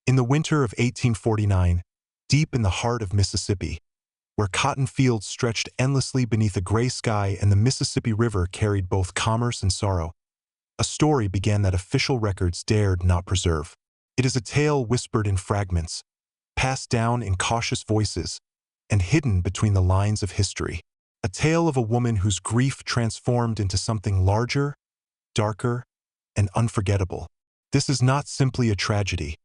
In the winter of 1849, deep in the heart of Mississippi, where cotton fields stretched endlessly beneath a gray sky and the Mississippi River carried both commerce and sorrow, a story began that official records dared not preserve. It is a tale whispered in fragments, passed down in cautious voices, and hidden between the lines of history. A tale of a woman whose grief transformed into something larger, darker, and unforgettable. This is not simply a tragedy.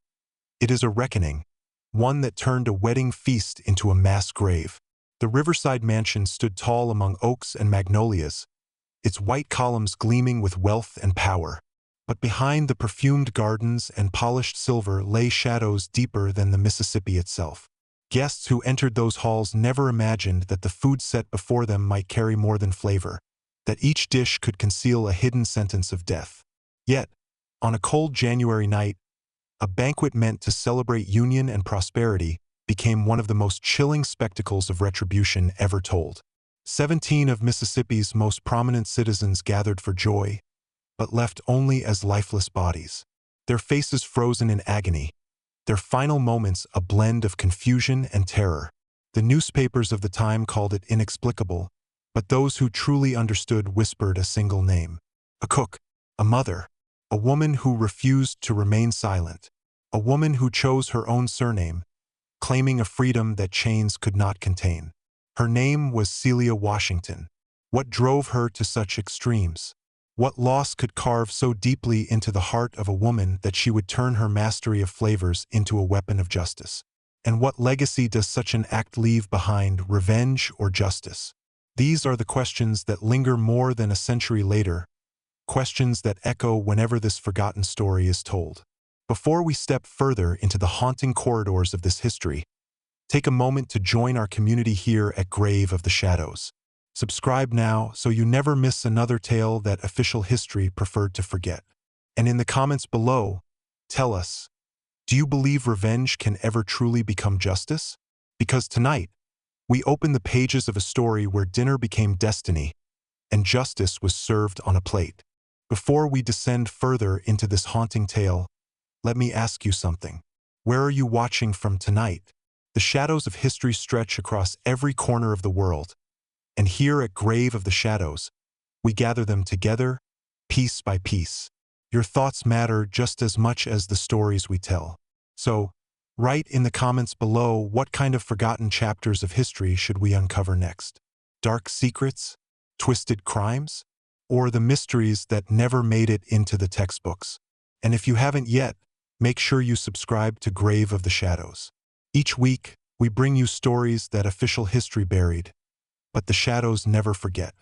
It is a reckoning, one that turned a wedding feast into a mass grave. The Riverside mansion stood tall among oaks and magnolias, its white columns gleaming with wealth and power. But behind the perfumed gardens and polished silver lay shadows deeper than the Mississippi itself. Guests who entered those halls never imagined that the food set before them might carry more than flavor, that each dish could conceal a hidden sentence of death. Yet, on a cold January night, a banquet meant to celebrate union and prosperity became one of the most chilling spectacles of retribution ever told. 17 of Mississippi's most prominent citizens gathered for joy, but left only as lifeless bodies, their faces frozen in agony, their final moments a blend of confusion and terror. The newspapers of the time called it inexplicable, but those who truly understood whispered a single name. A cook, a mother, a woman who refused to remain silent, a woman who chose her own surname, claiming a freedom that chains could not contain. Her name was Celia Washington. What drove her to such extremes? What loss could carve so deeply into the heart of a woman that she would turn her mastery of flavors into a weapon of justice? And what legacy does such an act leave behind, revenge or justice? These are the questions that linger more than a century later, questions that echo whenever this forgotten story is told. Before we step further into the haunting corridors of this history, take a moment to join our community here at Grave of the Shadows. Subscribe now so you never miss another tale that official history preferred to forget. And in the comments below, tell us, do you believe revenge can ever truly become justice? Because tonight, we open the pages of a story where dinner became destiny and justice was served on a plate. Before we descend further into this haunting tale, let me ask you something. Where are you watching from tonight? The shadows of history stretch across every corner of the world, and here at Grave of the Shadows, we gather them together, piece by piece. Your thoughts matter just as much as the stories we tell. So, write in the comments below what kind of forgotten chapters of history should we uncover next. Dark secrets? Twisted crimes? Or the mysteries that never made it into the textbooks? And if you haven't yet, make sure you subscribe to Grave of the Shadows. Each week, we bring you stories that official history buried, but the shadows never forget.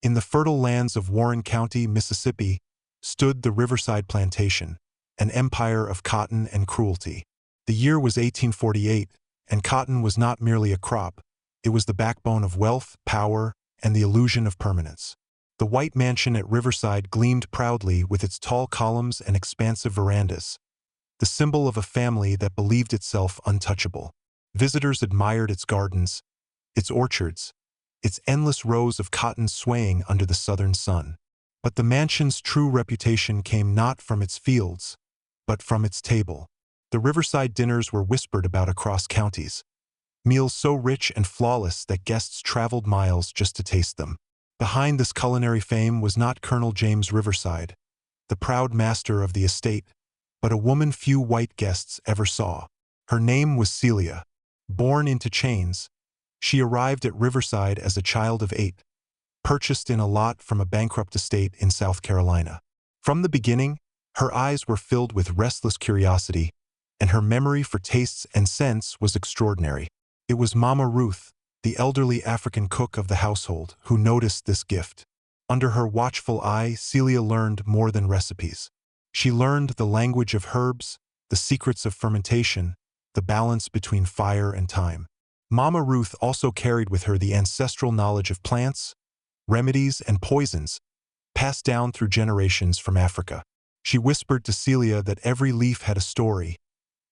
In the fertile lands of Warren County, Mississippi, stood the Riverside Plantation, an empire of cotton and cruelty. The year was 1848, and cotton was not merely a crop, it was the backbone of wealth, power, and the illusion of permanence. The white mansion at Riverside gleamed proudly with its tall columns and expansive verandas, the symbol of a family that believed itself untouchable. Visitors admired its gardens, its orchards, its endless rows of cotton swaying under the southern sun. But the mansion's true reputation came not from its fields, but from its table. The Riverside dinners were whispered about across counties, meals so rich and flawless that guests traveled miles just to taste them. Behind this culinary fame was not Colonel James Riverside, the proud master of the estate, but a woman few white guests ever saw. Her name was Celia. Born into chains, she arrived at Riverside as a child of 8, purchased in a lot from a bankrupt estate in South Carolina. From the beginning, her eyes were filled with restless curiosity, and her memory for tastes and scents was extraordinary. It was Mama Ruth, the elderly African cook of the household, who noticed this gift. Under her watchful eye, Celia learned more than recipes. She learned the language of herbs, the secrets of fermentation, the balance between fire and time. Mama Ruth also carried with her the ancestral knowledge of plants, remedies, and poisons, passed down through generations from Africa. She whispered to Celia that every leaf had a story,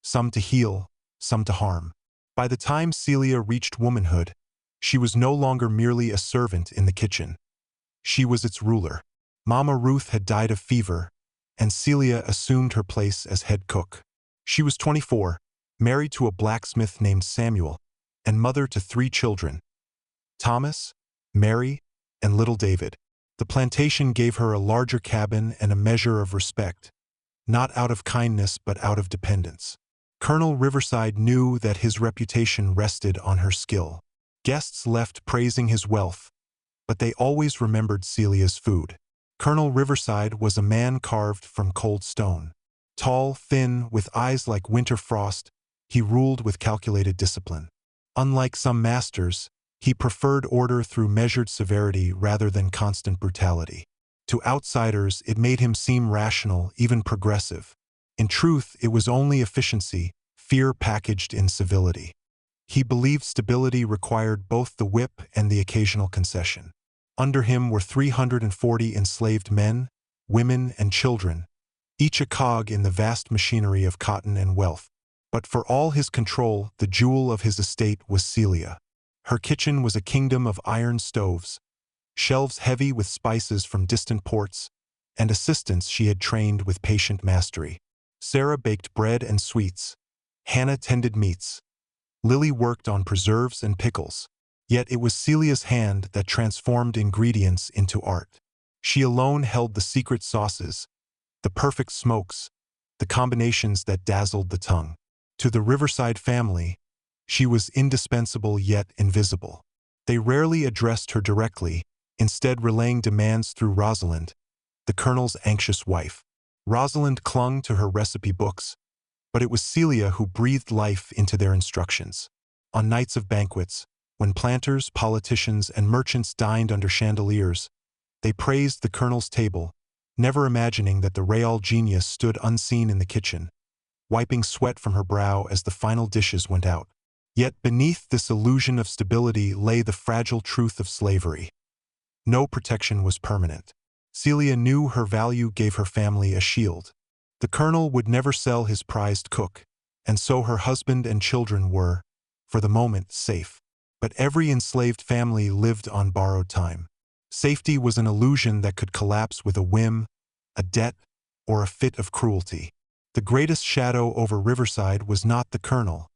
some to heal, some to harm. By the time Celia reached womanhood, she was no longer merely a servant in the kitchen. She was its ruler. Mama Ruth had died of fever, and Celia assumed her place as head cook. She was 24, married to a blacksmith named Samuel, and mother to 3 children, Thomas, Mary, and little David. The plantation gave her a larger cabin and a measure of respect, not out of kindness but out of dependence. Colonel Riverside knew that his reputation rested on her skill. Guests left praising his wealth, but they always remembered Celia's food. Colonel Riverside was a man carved from cold stone. Tall, thin, with eyes like winter frost, he ruled with calculated discipline. Unlike some masters, he preferred order through measured severity rather than constant brutality. To outsiders, it made him seem rational, even progressive. In truth, it was only efficiency, fear packaged in civility. He believed stability required both the whip and the occasional concession. Under him were 340 enslaved men, women, and children, each a cog in the vast machinery of cotton and wealth. But for all his control, the jewel of his estate was Celia. Her kitchen was a kingdom of iron stoves, shelves heavy with spices from distant ports, and assistants she had trained with patient mastery. Sarah baked bread and sweets. Hannah tended meats. Lily worked on preserves and pickles. Yet it was Celia's hand that transformed ingredients into art. She alone held the secret sauces, the perfect smokes, the combinations that dazzled the tongue. To the Riverside family, she was indispensable yet invisible. They rarely addressed her directly, instead relaying demands through Rosalind, the colonel's anxious wife. Rosalind clung to her recipe books, but it was Celia who breathed life into their instructions. On nights of banquets, when planters, politicians, and merchants dined under chandeliers, they praised the colonel's table, never imagining that the real genius stood unseen in the kitchen, wiping sweat from her brow as the final dishes went out. Yet beneath this illusion of stability lay the fragile truth of slavery. No protection was permanent. Celia knew her value gave her family a shield. The colonel would never sell his prized cook, and so her husband and children were, for the moment, safe. But every enslaved family lived on borrowed time. Safety was an illusion that could collapse with a whim, a debt, or a fit of cruelty. The greatest shadow over Riverside was not the colonel,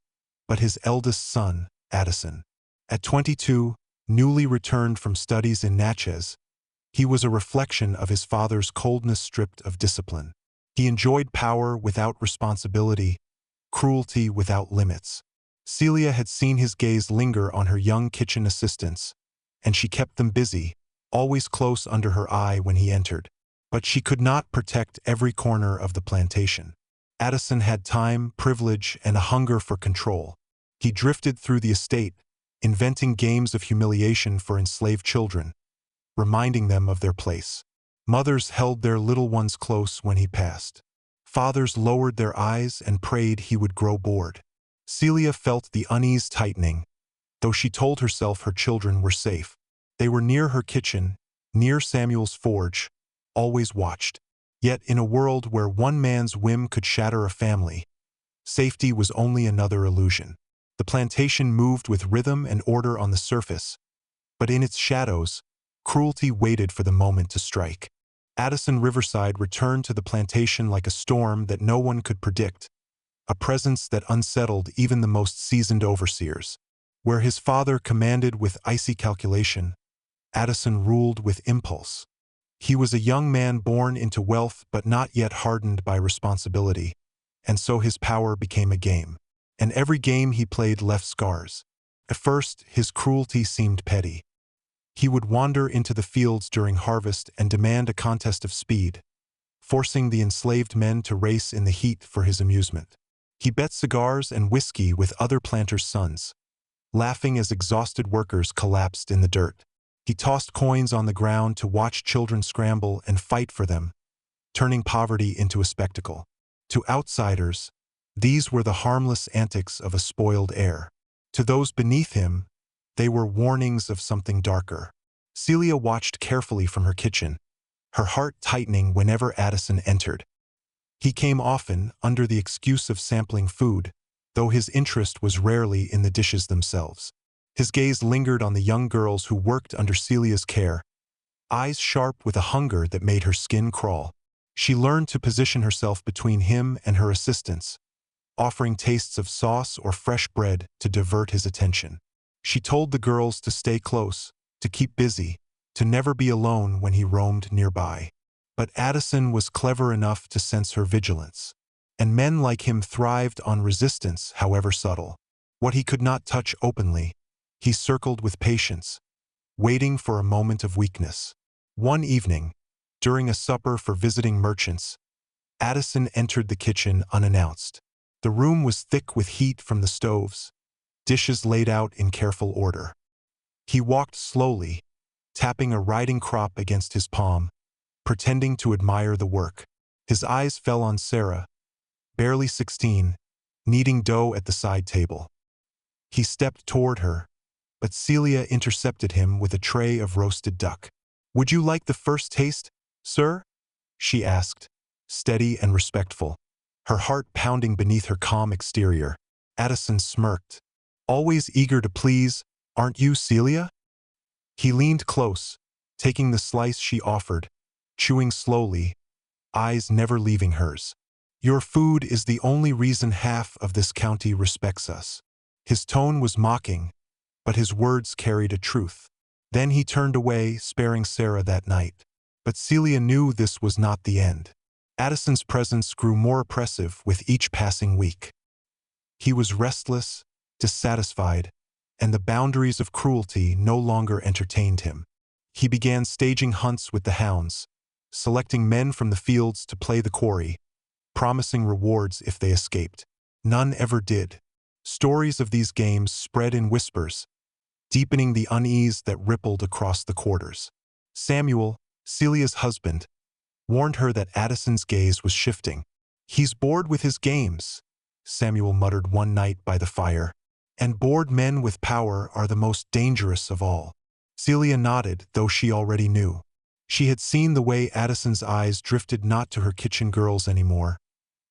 but his eldest son, Addison. At 22, newly returned from studies in Natchez, he was a reflection of his father's coldness stripped of discipline. He enjoyed power without responsibility, cruelty without limits. Celia had seen his gaze linger on her young kitchen assistants, and she kept them busy, always close under her eye when he entered. But she could not protect every corner of the plantation. Addison had time, privilege, and a hunger for control. He drifted through the estate, inventing games of humiliation for enslaved children, reminding them of their place. Mothers held their little ones close when he passed. Fathers lowered their eyes and prayed he would grow bored. Celia felt the unease tightening, though she told herself her children were safe. They were near her kitchen, near Samuel's forge, always watched. Yet in a world where one man's whim could shatter a family, safety was only another illusion. The plantation moved with rhythm and order on the surface, but in its shadows, cruelty waited for the moment to strike. Addison Riverside returned to the plantation like a storm that no one could predict, a presence that unsettled even the most seasoned overseers. Where his father commanded with icy calculation, Addison ruled with impulse. He was a young man born into wealth but not yet hardened by responsibility, and so his power became a game. And every game he played left scars. At first, his cruelty seemed petty. He would wander into the fields during harvest and demand a contest of speed, forcing the enslaved men to race in the heat for his amusement. He bet cigars and whiskey with other planters' sons, laughing as exhausted workers collapsed in the dirt. He tossed coins on the ground to watch children scramble and fight for them, turning poverty into a spectacle. To outsiders, these were the harmless antics of a spoiled heir. To those beneath him, they were warnings of something darker. Celia watched carefully from her kitchen, her heart tightening whenever Addison entered. He came often, under the excuse of sampling food, though his interest was rarely in the dishes themselves. His gaze lingered on the young girls who worked under Celia's care, eyes sharp with a hunger that made her skin crawl. She learned to position herself between him and her assistants, offering tastes of sauce or fresh bread to divert his attention. She told the girls to stay close, to keep busy, to never be alone when he roamed nearby. But Addison was clever enough to sense her vigilance, and men like him thrived on resistance, however subtle. What he could not touch openly, he circled with patience, waiting for a moment of weakness. One evening, during a supper for visiting merchants, Addison entered the kitchen unannounced. The room was thick with heat from the stoves, dishes laid out in careful order. He walked slowly, tapping a riding crop against his palm, pretending to admire the work. His eyes fell on Sarah, barely 16, kneading dough at the side table. He stepped toward her, but Celia intercepted him with a tray of roasted duck. "Would you like the first taste, sir?" she asked, steady and respectful, her heart pounding beneath her calm exterior. Addison smirked. "Always eager to please, aren't you, Celia?" He leaned close, taking the slice she offered, chewing slowly, eyes never leaving hers. "Your food is the only reason half of this county respects us." His tone was mocking, but his words carried a truth. Then he turned away, sparing Sarah that night. But Celia knew this was not the end. Addison's presence grew more oppressive with each passing week. He was restless, dissatisfied, and the boundaries of cruelty no longer entertained him. He began staging hunts with the hounds, selecting men from the fields to play the quarry, promising rewards if they escaped. None ever did. Stories of these games spread in whispers, deepening the unease that rippled across the quarters. Samuel, Celia's husband, warned her that Addison's gaze was shifting. "He's bored with his games," Samuel muttered one night by the fire. "And bored men with power are the most dangerous of all." Celia nodded, though she already knew. She had seen the way Addison's eyes drifted not to her kitchen girls anymore,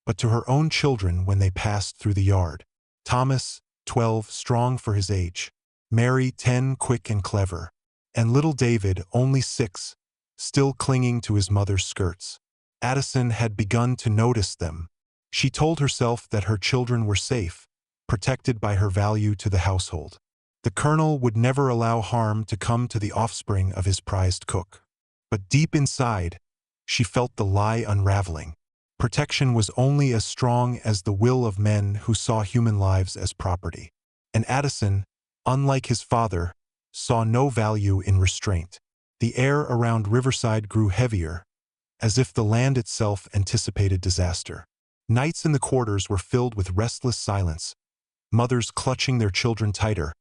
but to her own children when they passed through the yard. Thomas, 12, strong for his age. Mary, 10, quick and clever. And little David, only 6, still clinging to his mother's skirts. Addison had begun to notice them. She told herself that her children were safe, protected by her value to the household. The colonel would never allow harm to come to the offspring of his prized cook. But deep inside, she felt the lie unraveling. Protection was only as strong as the will of men who saw human lives as property. And Addison, unlike his father, saw no value in restraint. The air around Riverside grew heavier, as if the land itself anticipated disaster. Nights in the quarters were filled with restless silence, mothers clutching their children tighter,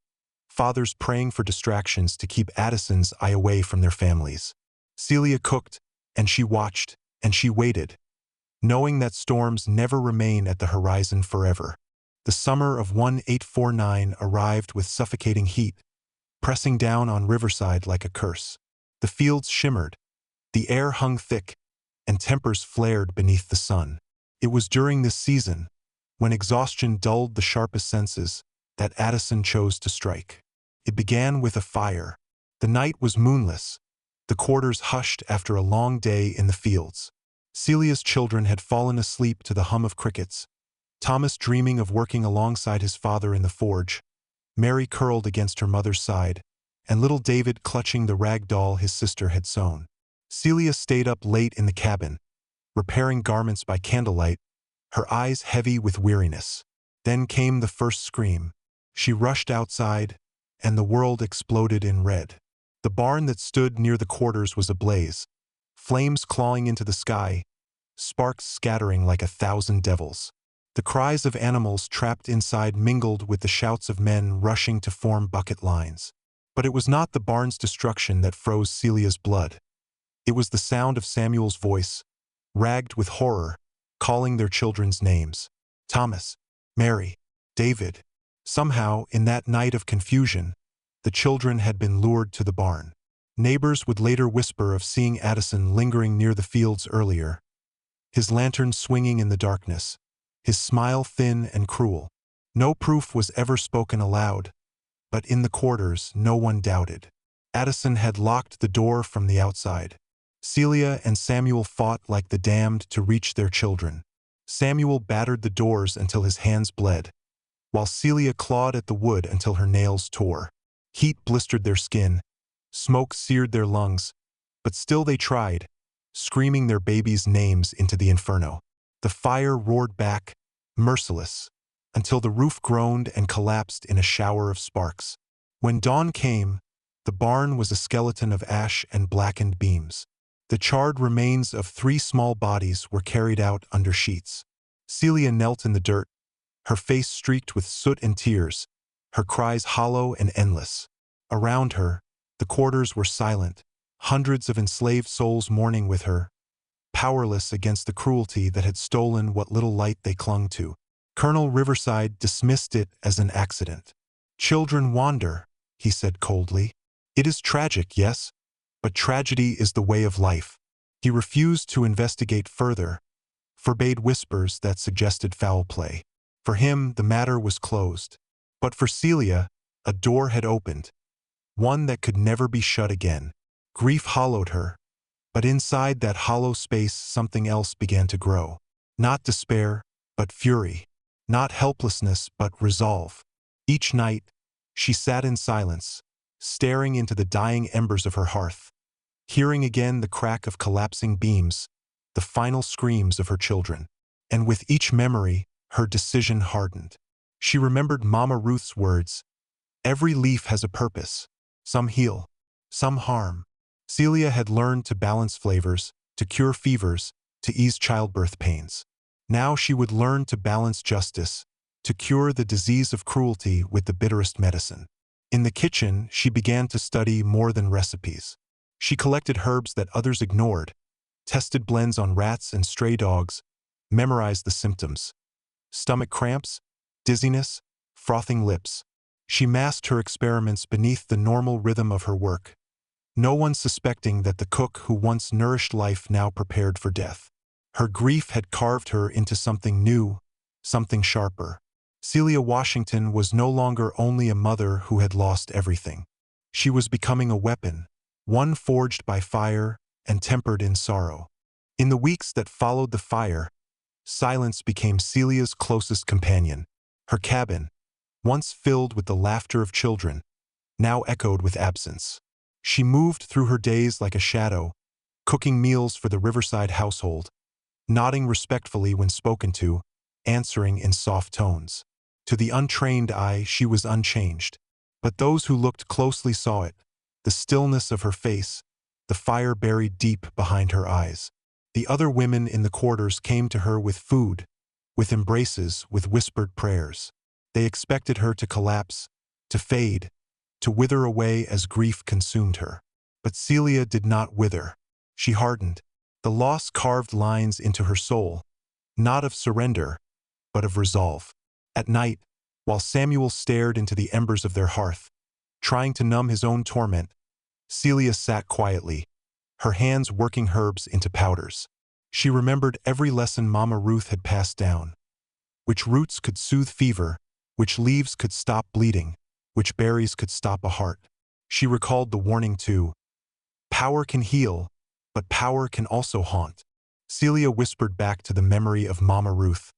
fathers praying for distractions to keep Addison's eye away from their families. Celia cooked, and she watched, and she waited, knowing that storms never remain at the horizon forever. The summer of 1849 arrived with suffocating heat, pressing down on Riverside like a curse. The fields shimmered, the air hung thick, and tempers flared beneath the sun. It was during this season, when exhaustion dulled the sharpest senses, that Addison chose to strike. It began with a fire. The night was moonless, the quarters hushed after a long day in the fields. Celia's children had fallen asleep to the hum of crickets, Thomas dreaming of working alongside his father in the forge, Mary curled against her mother's side, and little David clutching the rag doll his sister had sewn. Celia stayed up late in the cabin, repairing garments by candlelight, her eyes heavy with weariness. Then came the first scream. She rushed outside, and the world exploded in red. The barn that stood near the quarters was ablaze, flames clawing into the sky, sparks scattering like 1,000 devils. The cries of animals trapped inside mingled with the shouts of men rushing to form bucket lines. But it was not the barn's destruction that froze Celia's blood. It was the sound of Samuel's voice, ragged with horror, calling their children's names. Thomas, Mary, David. Somehow, in that night of confusion, the children had been lured to the barn. Neighbors would later whisper of seeing Addison lingering near the fields earlier, his lantern swinging in the darkness, his smile thin and cruel. No proof was ever spoken aloud, but in the quarters no one doubted. Addison had locked the door from the outside. Celia and Samuel fought like the damned to reach their children. Samuel battered the doors until his hands bled, while Celia clawed at the wood until her nails tore. Heat blistered their skin, smoke seared their lungs, but still they tried, screaming their babies' names into the inferno. The fire roared back, merciless, until the roof groaned and collapsed in a shower of sparks. When dawn came, the barn was a skeleton of ash and blackened beams. The charred remains of 3 small bodies were carried out under sheets. Celia knelt in the dirt, her face streaked with soot and tears, her cries hollow and endless. Around her, the quarters were silent, hundreds of enslaved souls mourning with her, powerless against the cruelty that had stolen what little light they clung to. Colonel Riverside dismissed it as an accident. "Children wander," he said coldly. "It is tragic, yes, but tragedy is the way of life." He refused to investigate further, forbade whispers that suggested foul play. For him, the matter was closed. But for Celia, a door had opened, one that could never be shut again. Grief hollowed her, but inside that hollow space something else began to grow. Not despair, but fury. Not helplessness, but resolve. Each night, she sat in silence, staring into the dying embers of her hearth, hearing again the crack of collapsing beams, the final screams of her children. And with each memory, her decision hardened. She remembered Mama Ruth's words, "Every leaf has a purpose. Some heal, some harm." Celia had learned to balance flavors, to cure fevers, to ease childbirth pains. Now she would learn to balance justice, to cure the disease of cruelty with the bitterest medicine. In the kitchen, she began to study more than recipes. She collected herbs that others ignored, tested blends on rats and stray dogs, memorized the symptoms. Stomach cramps, dizziness, frothing lips. She masked her experiments beneath the normal rhythm of her work, no one suspecting that the cook who once nourished life now prepared for death. Her grief had carved her into something new, something sharper. Celia Washington was no longer only a mother who had lost everything. She was becoming a weapon, one forged by fire and tempered in sorrow. In the weeks that followed the fire, silence became Celia's closest companion. Her cabin, once filled with the laughter of children, now echoed with absence. She moved through her days like a shadow, cooking meals for the Riverside household, nodding respectfully when spoken to, answering in soft tones. To the untrained eye, she was unchanged. But those who looked closely saw it, the stillness of her face, the fire buried deep behind her eyes. The other women in the quarters came to her with food, with embraces, with whispered prayers. They expected her to collapse, to fade, to wither away as grief consumed her. But Celia did not wither. She hardened. The loss carved lines into her soul, not of surrender, but of resolve. At night, while Samuel stared into the embers of their hearth, trying to numb his own torment, Celia sat quietly, her hands working herbs into powders. She remembered every lesson Mama Ruth had passed down. Which roots could soothe fever, which leaves could stop bleeding, which berries could stop a heart. She recalled the warning too. Power can heal, but power can also haunt. Celia whispered back to the memory of Mama Ruth.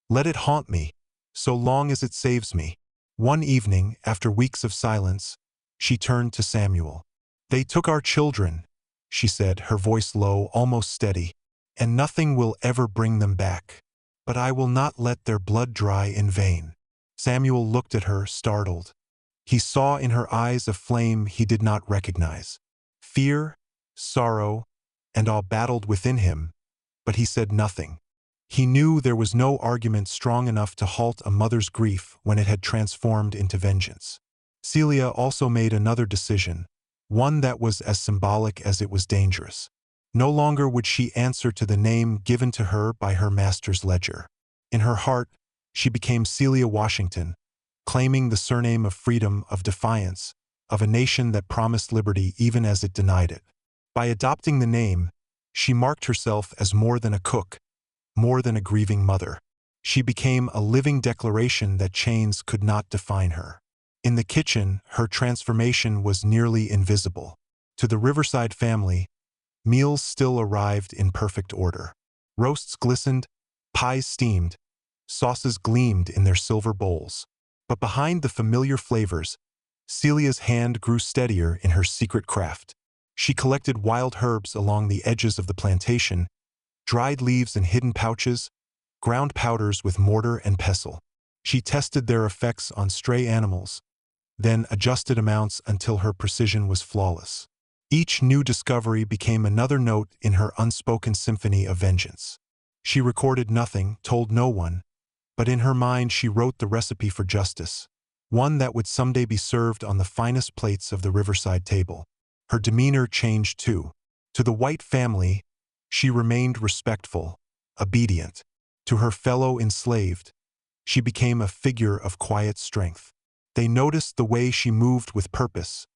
"Let it haunt me, so long as it saves me." One evening, after weeks of silence, she turned to Samuel. "They took our children," she said, her voice low, almost steady, "and nothing will ever bring them back. But I will not let their blood dry in vain." Samuel looked at her, startled. He saw in her eyes a flame he did not recognize. Fear, sorrow, and awe battled within him, but he said nothing. He knew there was no argument strong enough to halt a mother's grief when it had transformed into vengeance. Celia also made another decision, one that was as symbolic as it was dangerous. No longer would she answer to the name given to her by her master's ledger. In her heart, she became Celia Washington, claiming the surname of freedom, of defiance, of a nation that promised liberty even as it denied it. By adopting the name, she marked herself as more than a cook, more than a grieving mother. She became a living declaration that chains could not define her. In the kitchen, her transformation was nearly invisible. To the Riverside family, meals still arrived in perfect order. Roasts glistened, Pies steamed, sauces gleamed in their silver bowls. But behind the familiar flavors, Celia's hand grew steadier in her secret craft. She collected wild herbs along the edges of the plantation, dried leaves in hidden pouches, ground powders with mortar and pestle. She tested their effects on stray animals, then adjusted amounts until her precision was flawless. Each new discovery became another note in her unspoken symphony of vengeance. She recorded nothing, told no one, but in her mind she wrote the recipe for justice, one that would someday be served on the finest plates of the Riverside table. Her demeanor changed too. To the white family, she remained respectful, obedient. To her fellow enslaved, she became a figure of quiet strength. They noticed the way she moved with purpose,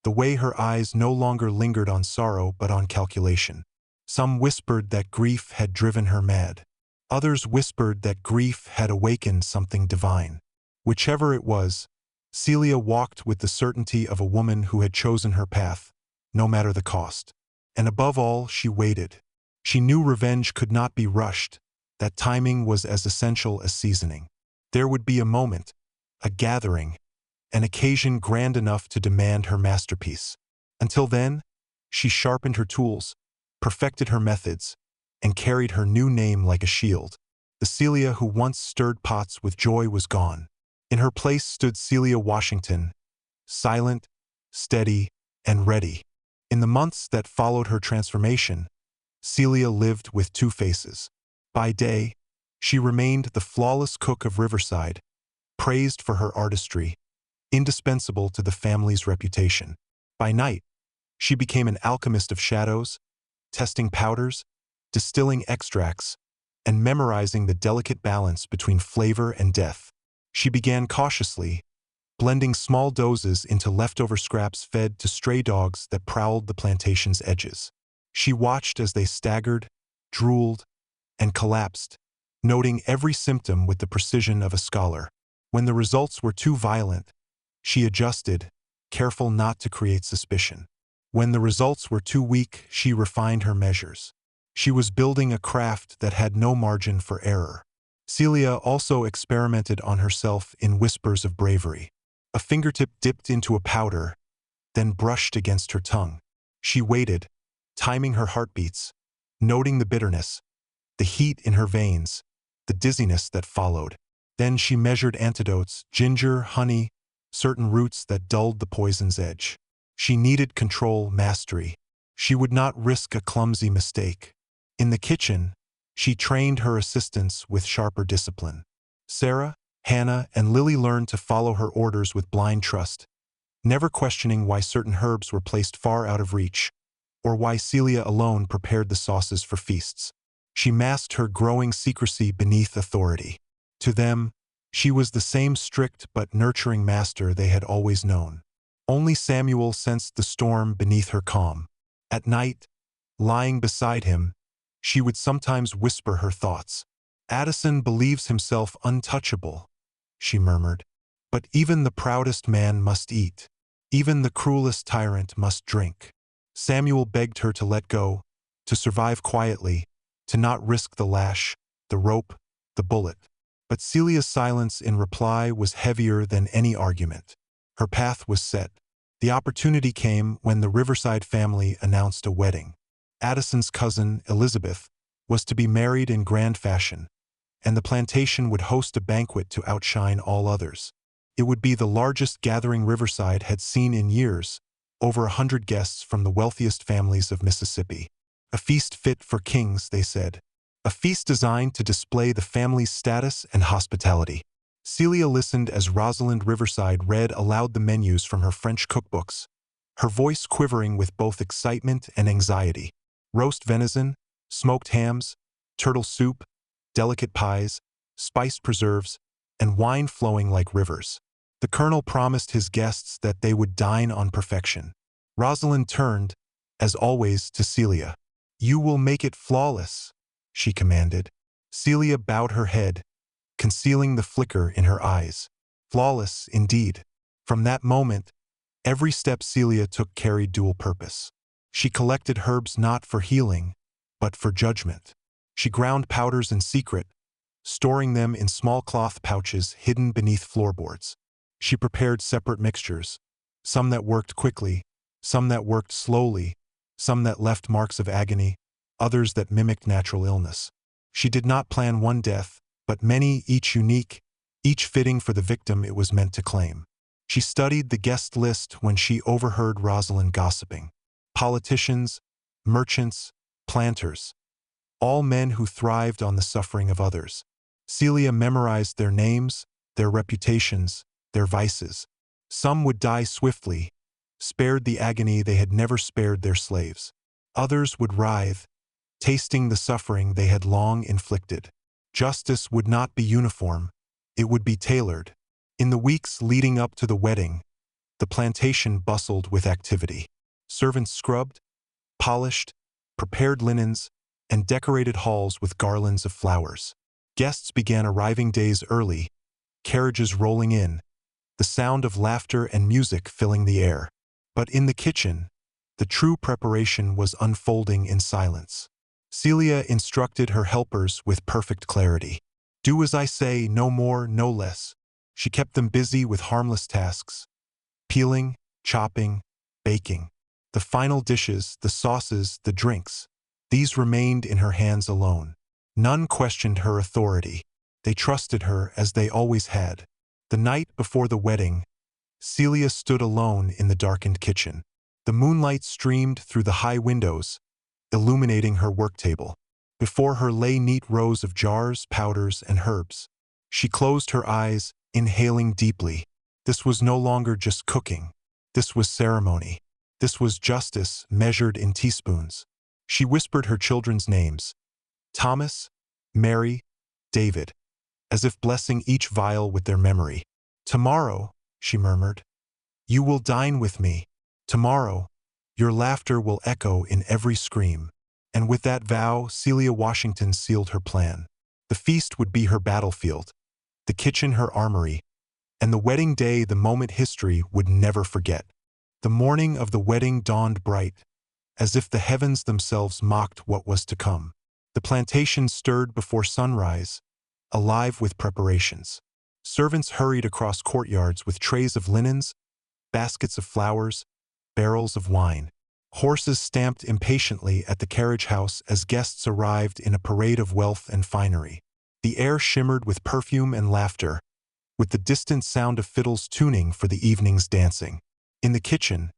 the way her eyes no longer lingered on sorrow but on calculation. Some whispered that grief had driven her mad. Others whispered that grief had awakened something divine. Whichever it was, Celia walked with the certainty of a woman who had chosen her path, no matter the cost. And above all, she waited. She knew revenge could not be rushed, that timing was as essential as seasoning. There would be a moment, a gathering, an occasion grand enough to demand her masterpiece. Until then, she sharpened her tools, perfected her methods, and carried her new name like a shield. The Celia who once stirred pots with joy was gone. In her place stood Celia Washington, silent, steady, and ready. In the months that followed her transformation, Celia lived with two faces. By day, she remained the flawless cook of Riverside, praised for her artistry, indispensable to the family's reputation. By night, she became an alchemist of shadows, testing powders, distilling extracts, and memorizing the delicate balance between flavor and death. She began cautiously, blending small doses into leftover scraps fed to stray dogs that prowled the plantation's edges. She watched as they staggered, drooled, and collapsed, noting every symptom with the precision of a scholar. When the results were too violent, she adjusted, careful not to create suspicion. When the results were too weak, she refined her measures. She was building a craft that had no margin for error. Celia also experimented on herself in whispers of bravery. A fingertip dipped into a powder, then brushed against her tongue. She waited, timing her heartbeats, noting the bitterness, the heat in her veins, the dizziness that followed. Then she measured antidotes, ginger, honey, certain roots that dulled the poison's edge. She needed control, mastery. She would not risk a clumsy mistake. In the kitchen, she trained her assistants with sharper discipline. Sarah, Hannah, and Lily learned to follow her orders with blind trust, never questioning why certain herbs were placed far out of reach, or why Celia alone prepared the sauces for feasts. She masked her growing secrecy beneath authority. To them, she was the same strict but nurturing master they had always known. Only Samuel sensed the storm beneath her calm. At night, lying beside him, she would sometimes whisper her thoughts. "Addison believes himself untouchable," she murmured. "But even the proudest man must eat. Even the cruelest tyrant must drink." Samuel begged her to let go, to survive quietly, to not risk the lash, the rope, the bullet. But Celia's silence in reply was heavier than any argument. Her path was set. The opportunity came when the Riverside family announced a wedding. Addison's cousin, Elizabeth, was to be married in grand fashion, and the plantation would host a banquet to outshine all others. It would be the largest gathering Riverside had seen in years, over 100 guests from the wealthiest families of Mississippi. A feast fit for kings, they said. A feast designed to display the family's status and hospitality. Celia listened as Rosalind Riverside read aloud the menus from her French cookbooks, her voice quivering with both excitement and anxiety. Roast venison, smoked hams, turtle soup, delicate pies, spiced preserves, and wine flowing like rivers. The colonel promised his guests that they would dine on perfection. Rosalind turned, as always, to Celia. "You will make it flawless," she commanded. Celia bowed her head, concealing the flicker in her eyes. Flawless, indeed. From that moment, every step Celia took carried dual purpose. She collected herbs not for healing, but for judgment. She ground powders in secret, storing them in small cloth pouches hidden beneath floorboards. She prepared separate mixtures, some that worked quickly, some that worked slowly, some that left marks of agony, others that mimicked natural illness. She did not plan one death, but many, each unique, each fitting for the victim it was meant to claim. She studied the guest list when she overheard Rosalind gossiping. Politicians, merchants, planters, all men who thrived on the suffering of others. Celia memorized their names, their reputations, their vices. Some would die swiftly, spared the agony they had never spared their slaves. Others would writhe, tasting the suffering they had long inflicted. Justice would not be uniform, it would be tailored. In the weeks leading up to the wedding, the plantation bustled with activity. Servants scrubbed, polished, prepared linens, and decorated halls with garlands of flowers. Guests began arriving days early, carriages rolling in, the sound of laughter and music filling the air. But in the kitchen, the true preparation was unfolding in silence. Celia instructed her helpers with perfect clarity. Do as I say, no more, no less. She kept them busy with harmless tasks, peeling, chopping, baking. The final dishes, the sauces, the drinks, these remained in her hands alone. None questioned her authority. They trusted her as they always had. The night before the wedding, Celia stood alone in the darkened kitchen. The moonlight streamed through the high windows, illuminating her work table. Before her lay neat rows of jars, powders, and herbs. She closed her eyes, inhaling deeply. This was no longer just cooking. This was ceremony. This was justice measured in teaspoons. She whispered her children's names. Thomas, Mary, David, as if blessing each vial with their memory. Tomorrow, she murmured, you will dine with me. Tomorrow, your laughter will echo in every scream. And with that vow, Celia Washington sealed her plan. The feast would be her battlefield, the kitchen her armory, and the wedding day the moment history would never forget. The morning of the wedding dawned bright, as if the heavens themselves mocked what was to come. The plantation stirred before sunrise, alive with preparations. Servants hurried across courtyards with trays of linens, baskets of flowers, barrels of wine. Horses stamped impatiently at the carriage house as guests arrived in a parade of wealth and finery. The air shimmered with perfume and laughter, with the distant sound of fiddles tuning for the evening's dancing. In the kitchen,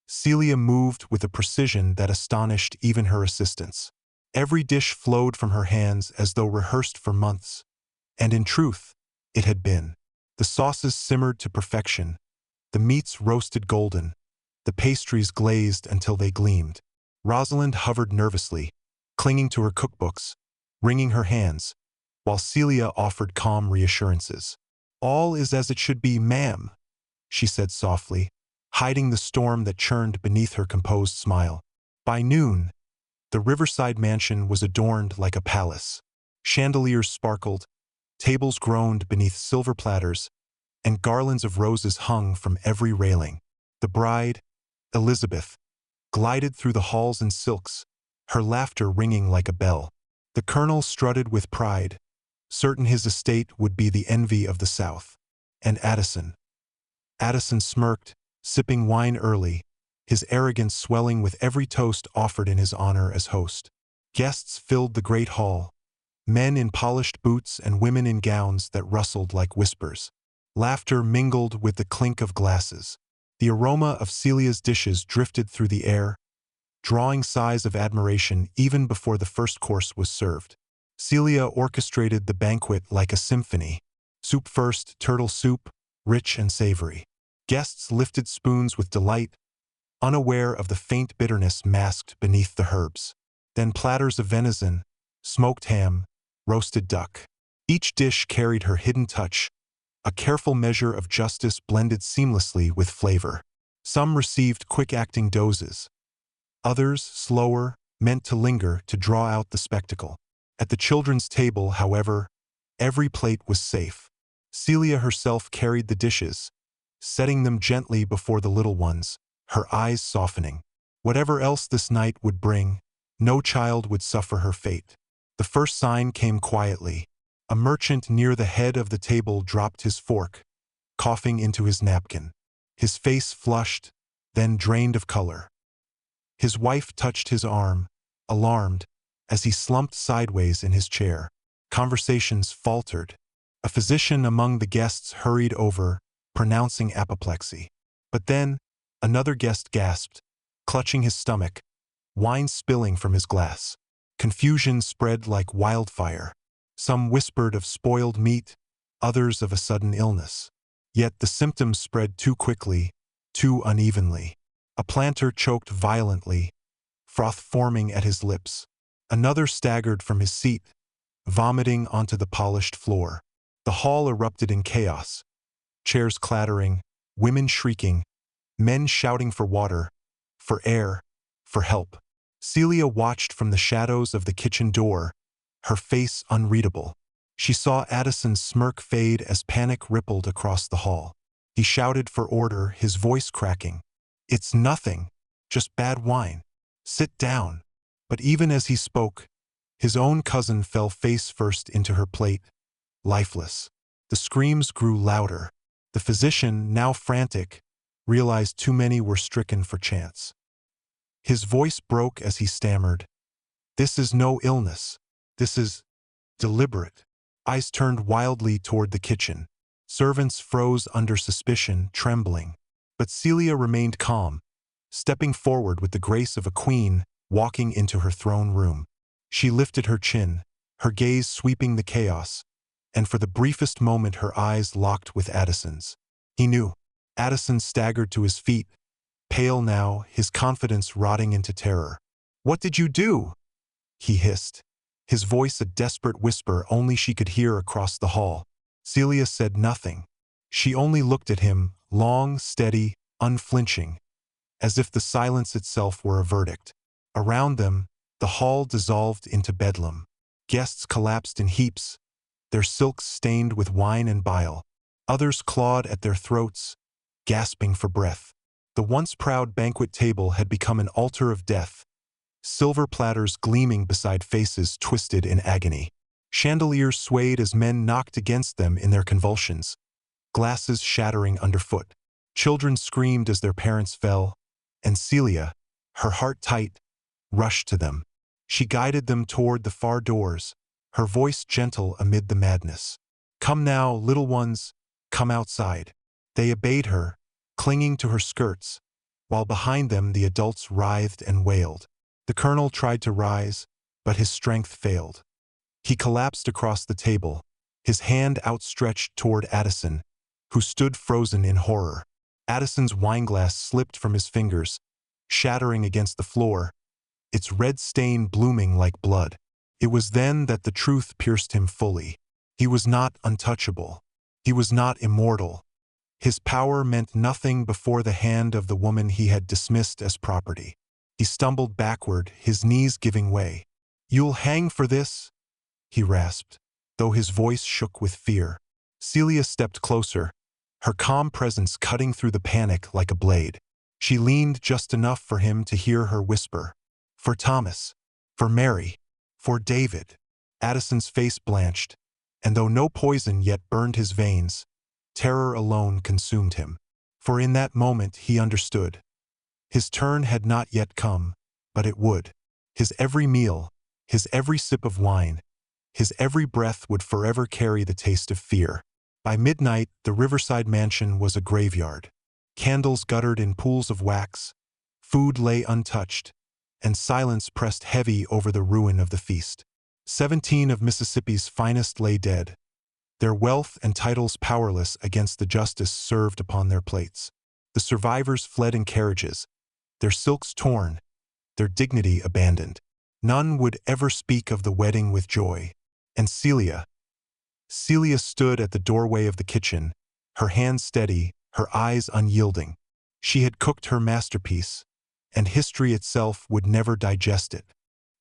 Celia moved with a precision that astonished even her assistants. Every dish flowed from her hands as though rehearsed for months, and in truth, it had been. The sauces simmered to perfection, the meats roasted golden, the pastries glazed until they gleamed. Rosalind hovered nervously, clinging to her cookbooks, wringing her hands, while Celia offered calm reassurances. All is as it should be, ma'am, she said softly, hiding the storm that churned beneath her composed smile. By noon, the Riverside mansion was adorned like a palace. Chandeliers sparkled, tables groaned beneath silver platters, and garlands of roses hung from every railing. The bride, Elizabeth, glided through the halls in silks, her laughter ringing like a bell. The colonel strutted with pride, certain his estate would be the envy of the South. And Addison. Addison smirked, sipping wine early, his arrogance swelling with every toast offered in his honor as host. Guests filled the great hall, men in polished boots and women in gowns that rustled like whispers. Laughter mingled with the clink of glasses. The aroma of Celia's dishes drifted through the air, drawing sighs of admiration even before the first course was served. Celia orchestrated the banquet like a symphony. Soup first, turtle soup, rich and savory. Guests lifted spoons with delight, unaware of the faint bitterness masked beneath the herbs. Then platters of venison, smoked ham, roasted duck. Each dish carried her hidden touch, a careful measure of justice blended seamlessly with flavor. Some received quick-acting doses. Others, slower, meant to linger to draw out the spectacle. At the children's table, however, every plate was safe. Celia herself carried the dishes, setting them gently before the little ones, her eyes softening. Whatever else this night would bring, no child would suffer her fate. The first sign came quietly. A merchant near the head of the table dropped his fork, coughing into his napkin. His face flushed, then drained of color. His wife touched his arm, alarmed, as he slumped sideways in his chair. Conversations faltered. A physician among the guests hurried over, pronouncing apoplexy. But then, another guest gasped, clutching his stomach, wine spilling from his glass. Confusion spread like wildfire. Some whispered of spoiled meat, others of a sudden illness. Yet the symptoms spread too quickly, too unevenly. A planter choked violently, froth forming at his lips. Another staggered from his seat, vomiting onto the polished floor. The hall erupted in chaos. Chairs clattering, women shrieking, men shouting for water, for air, for help. Celia watched from the shadows of the kitchen door, her face unreadable. She saw Addison's smirk fade as panic rippled across the hall. He shouted for order, his voice cracking. "It's nothing, just bad wine. Sit down." But even as he spoke, his own cousin fell face first into her plate, lifeless. The screams grew louder. The physician, now frantic, realized too many were stricken for chance. His voice broke as he stammered, "This is no illness. This is deliberate." Eyes turned wildly toward the kitchen. Servants froze under suspicion, trembling. But Celia remained calm, stepping forward with the grace of a queen walking into her throne room. She lifted her chin, her gaze sweeping the chaos, and for the briefest moment her eyes locked with Addison's. He knew. Addison staggered to his feet, pale now, his confidence rotting into terror. "What did you do?" he hissed, his voice a desperate whisper only she could hear across the hall. Celia said nothing. She only looked at him, long, steady, unflinching, as if the silence itself were a verdict. Around them, the hall dissolved into bedlam. Guests collapsed in heaps, their silks stained with wine and bile. Others clawed at their throats, gasping for breath. The once proud banquet table had become an altar of death, silver platters gleaming beside faces twisted in agony. Chandeliers swayed as men knocked against them in their convulsions, glasses shattering underfoot. Children screamed as their parents fell, and Celia, her heart tight, rushed to them. She guided them toward the far doors, her voice gentle amid the madness. "Come now, little ones, come outside." They obeyed her, clinging to her skirts, while behind them the adults writhed and wailed. The colonel tried to rise, but his strength failed. He collapsed across the table, his hand outstretched toward Addison, who stood frozen in horror. Addison's wineglass slipped from his fingers, shattering against the floor, its red stain blooming like blood. It was then that the truth pierced him fully. He was not untouchable. He was not immortal. His power meant nothing before the hand of the woman he had dismissed as property. He stumbled backward, his knees giving way. "You'll hang for this?" he rasped, though his voice shook with fear. Celia stepped closer, her calm presence cutting through the panic like a blade. She leaned just enough for him to hear her whisper, "For Thomas, for Mary, for David." Addison's face blanched, and though no poison yet burned his veins, terror alone consumed him. For in that moment he understood. His turn had not yet come, but it would. His every meal, his every sip of wine, his every breath would forever carry the taste of fear. By midnight, the Riverside mansion was a graveyard. Candles guttered in pools of wax, food lay untouched, and silence pressed heavy over the ruin of the feast. 17 of Mississippi's finest lay dead, their wealth and titles powerless against the justice served upon their plates. The survivors fled in carriages, their silks torn, their dignity abandoned. None would ever speak of the wedding with joy. And Celia stood at the doorway of the kitchen, her hands steady, her eyes unyielding. She had cooked her masterpiece, and history itself would never digest it.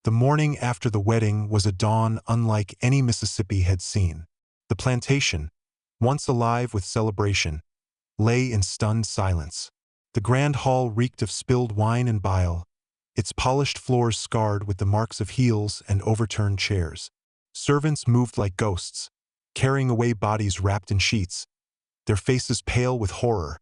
The morning after the wedding was a dawn unlike any Mississippi had seen. The plantation, once alive with celebration, lay in stunned silence. The grand hall reeked of spilled wine and bile, its polished floors scarred with the marks of heels and overturned chairs. Servants moved like ghosts, carrying away bodies wrapped in sheets, their faces pale with horror,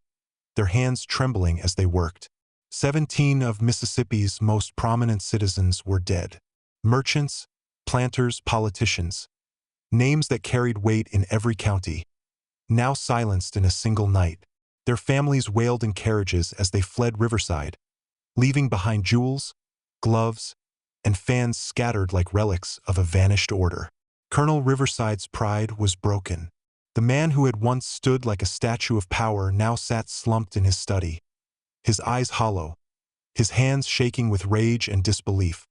their hands trembling as they worked. 17 of Mississippi's most prominent citizens were dead. Merchants, planters, politicians, names that carried weight in every county, now silenced in a single night. Their families wailed in carriages as they fled Riverside, leaving behind jewels, gloves, and fans scattered like relics of a vanished order. Colonel Riverside's pride was broken. The man who had once stood like a statue of power now sat slumped in his study, his eyes hollow, his hands shaking with rage and disbelief.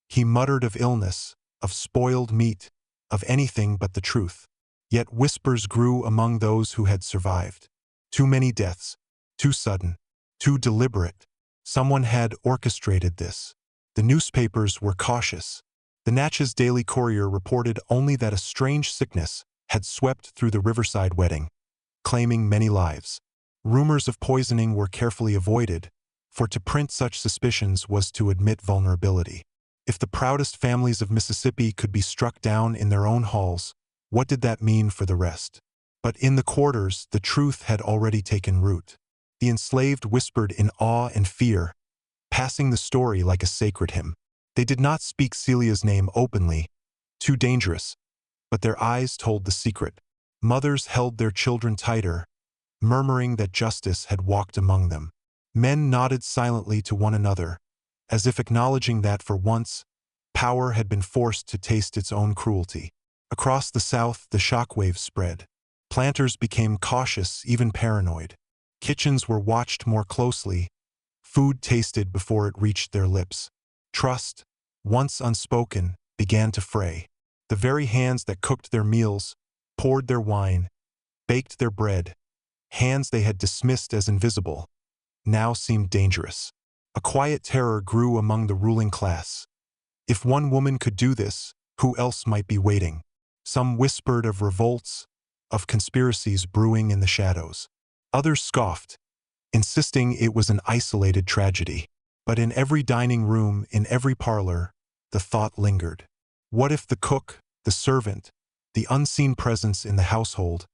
He muttered of illness, of spoiled meat, of anything but the truth. Yet whispers grew among those who had survived. Too many deaths, too sudden, too deliberate. Someone had orchestrated this. The newspapers were cautious. The Natchez Daily Courier reported only that a strange sickness had swept through the Riverside wedding, claiming many lives. Rumors of poisoning were carefully avoided, for to print such suspicions was to admit vulnerability. If the proudest families of Mississippi could be struck down in their own halls, what did that mean for the rest? But in the quarters, the truth had already taken root. The enslaved whispered in awe and fear, passing the story like a sacred hymn. They did not speak Celia's name openly, too dangerous, but their eyes told the secret. Mothers held their children tighter, murmuring that justice had walked among them. Men nodded silently to one another, as if acknowledging that for once, power had been forced to taste its own cruelty. Across the South, the shockwaves spread. Planters became cautious, even paranoid. Kitchens were watched more closely, food tasted before it reached their lips. Trust, once unspoken, began to fray. The very hands that cooked their meals, poured their wine, baked their bread, hands they had dismissed as invisible, now seemed dangerous. A quiet terror grew among the ruling class. If one woman could do this, who else might be waiting? Some whispered of revolts, of conspiracies brewing in the shadows. Others scoffed, insisting it was an isolated tragedy. But in every dining room, in every parlor, the thought lingered. What if the cook, the servant, the unseen presence in the household,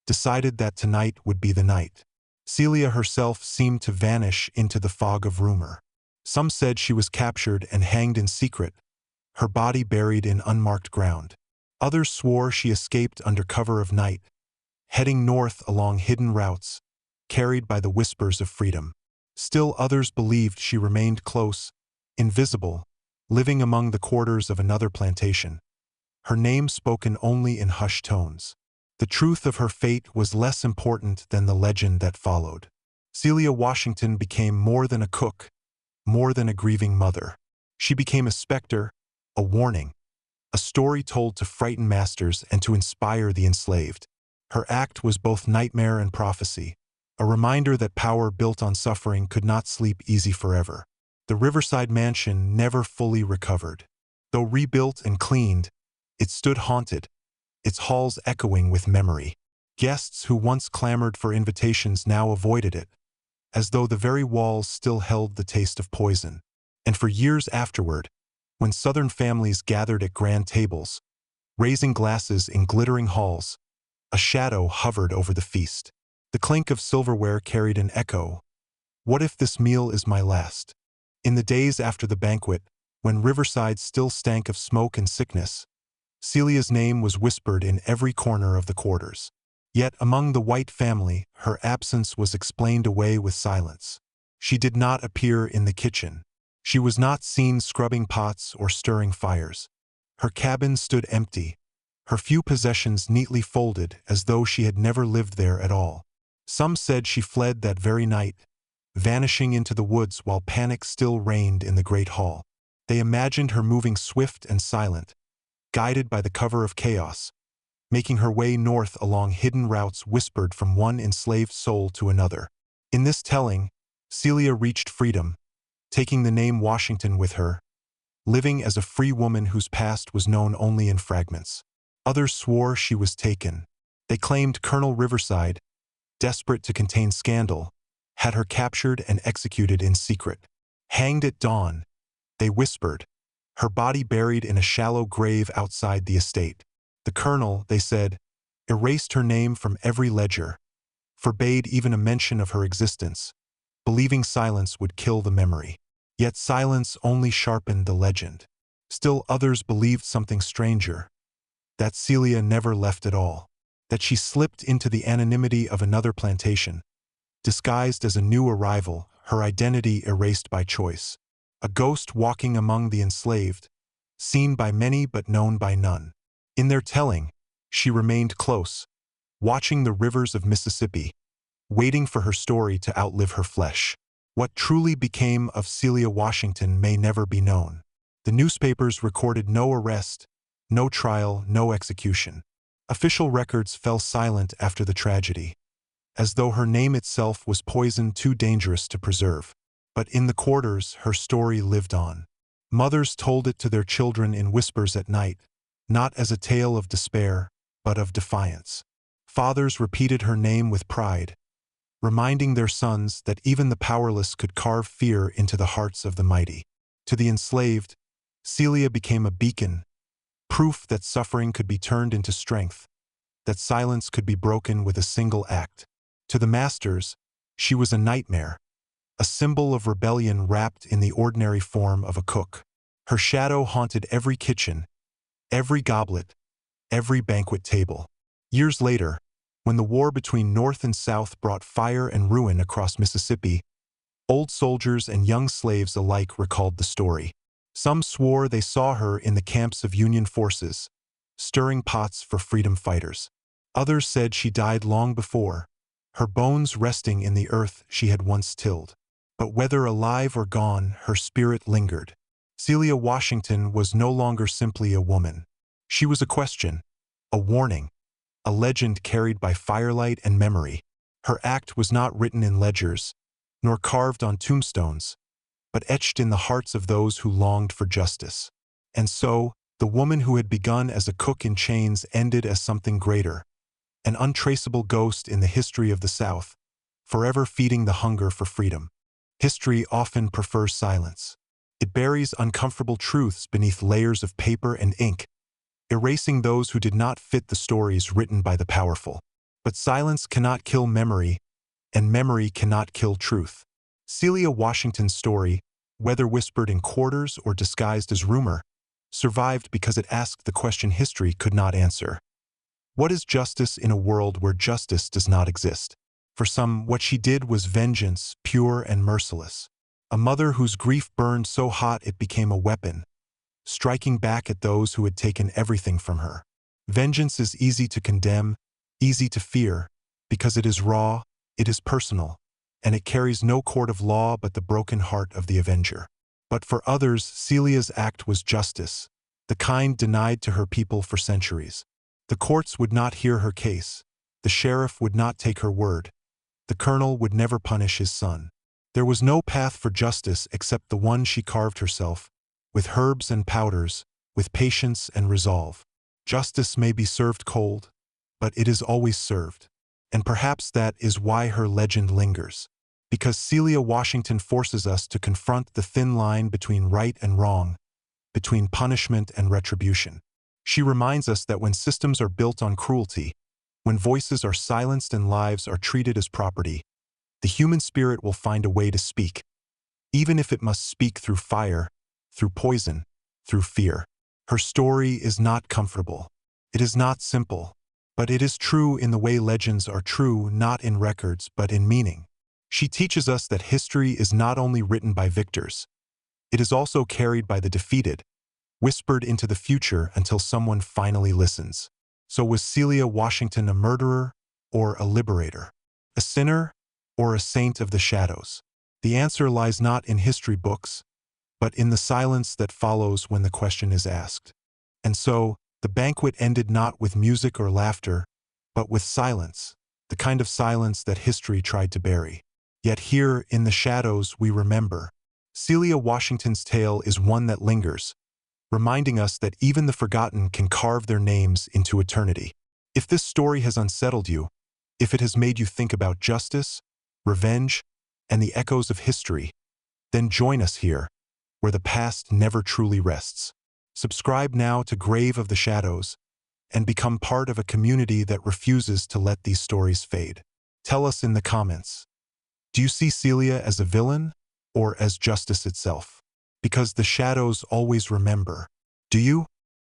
decided that tonight would be the night? Celia herself seemed to vanish into the fog of rumor. Some said she was captured and hanged in secret, her body buried in unmarked ground. Others swore she escaped under cover of night, heading north along hidden routes, carried by the whispers of freedom. Still others believed she remained close, invisible, living among the quarters of another plantation, her name spoken only in hushed tones. The truth of her fate was less important than the legend that followed. Celia Washington became more than a cook, more than a grieving mother. She became a specter, a warning, a story told to frighten masters and to inspire the enslaved. Her act was both nightmare and prophecy, a reminder that power built on suffering could not sleep easy forever. The Riverside mansion never fully recovered. Though rebuilt and cleaned, it stood haunted, its halls echoing with memory. Guests who once clamored for invitations now avoided it, as though the very walls still held the taste of poison. And for years afterward, when Southern families gathered at grand tables, raising glasses in glittering halls, a shadow hovered over the feast. The clink of silverware carried an echo. What if this meal is my last? In the days after the banquet, when Riverside still stank of smoke and sickness, Celia's name was whispered in every corner of the quarters. Yet among the white family, her absence was explained away with silence. She did not appear in the kitchen. She was not seen scrubbing pots or stirring fires. Her cabin stood empty, her few possessions neatly folded as though she had never lived there at all. Some said she fled that very night, vanishing into the woods while panic still reigned in the great hall. They imagined her moving swift and silent, guided by the cover of chaos, making her way north along hidden routes whispered from one enslaved soul to another. In this telling, Celia reached freedom, taking the name Washington with her, living as a free woman whose past was known only in fragments. Others swore she was taken. They claimed Colonel Riverside, desperate to contain scandal, had her captured and executed in secret. Hanged at dawn, they whispered, her body buried in a shallow grave outside the estate. The colonel, they said, erased her name from every ledger, forbade even a mention of her existence, believing silence would kill the memory. Yet silence only sharpened the legend. Still others believed something stranger, that Celia never left at all, that she slipped into the anonymity of another plantation, disguised as a new arrival, her identity erased by choice. A ghost walking among the enslaved, seen by many but known by none. In their telling, she remained close, watching the rivers of Mississippi, waiting for her story to outlive her flesh. What truly became of Celia Washington may never be known. The newspapers recorded no arrest, no trial, no execution. Official records fell silent after the tragedy, as though her name itself was poison too dangerous to preserve. But in the quarters, her story lived on. Mothers told it to their children in whispers at night, not as a tale of despair, but of defiance. Fathers repeated her name with pride, reminding their sons that even the powerless could carve fear into the hearts of the mighty. To the enslaved, Celia became a beacon, proof that suffering could be turned into strength, that silence could be broken with a single act. To the masters, she was a nightmare, a symbol of rebellion wrapped in the ordinary form of a cook. Her shadow haunted every kitchen, every goblet, every banquet table. Years later, when the war between North and South brought fire and ruin across Mississippi, old soldiers and young slaves alike recalled the story. Some swore they saw her in the camps of Union forces, stirring pots for freedom fighters. Others said she died long before, her bones resting in the earth she had once tilled. But whether alive or gone, her spirit lingered. Celia Washington was no longer simply a woman. She was a question, a warning, a legend carried by firelight and memory. Her act was not written in ledgers, nor carved on tombstones, but etched in the hearts of those who longed for justice. And so, the woman who had begun as a cook in chains ended as something greater, an untraceable ghost in the history of the South, forever feeding the hunger for freedom. History often prefers silence. It buries uncomfortable truths beneath layers of paper and ink, erasing those who did not fit the stories written by the powerful. But silence cannot kill memory, and memory cannot kill truth. Celia Washington's story, whether whispered in quarters or disguised as rumor, survived because it asked the question history could not answer. What is justice in a world where justice does not exist? For some, what she did was vengeance, pure and merciless. A mother whose grief burned so hot it became a weapon, striking back at those who had taken everything from her. Vengeance is easy to condemn, easy to fear, because it is raw, it is personal, and it carries no court of law but the broken heart of the avenger. But for others, Celia's act was justice, the kind denied to her people for centuries. The courts would not hear her case, the sheriff would not take her word, the colonel would never punish his son. There was no path for justice except the one she carved herself, with herbs and powders, with patience and resolve. Justice may be served cold, but it is always served. And perhaps that is why her legend lingers. Because Celia Washington forces us to confront the thin line between right and wrong, between punishment and retribution. She reminds us that when systems are built on cruelty, when voices are silenced and lives are treated as property, the human spirit will find a way to speak, even if it must speak through fire, through poison, through fear. Her story is not comfortable. It is not simple, but it is true in the way legends are true, not in records, but in meaning. She teaches us that history is not only written by victors, it is also carried by the defeated, whispered into the future until someone finally listens. So was Celia Washington a murderer or a liberator? A sinner or a saint of the shadows? The answer lies not in history books, but in the silence that follows when the question is asked. And so, the banquet ended not with music or laughter, but with silence, the kind of silence that history tried to bury. Yet here, in the shadows, we remember. Celia Washington's tale is one that lingers, reminding us that even the forgotten can carve their names into eternity. If this story has unsettled you, if it has made you think about justice, revenge, and the echoes of history, then join us here, where the past never truly rests. Subscribe now to Grave of the Shadows, and become part of a community that refuses to let these stories fade. Tell us in the comments. Do you see Celia as a villain or as justice itself? Because the shadows always remember. Do you?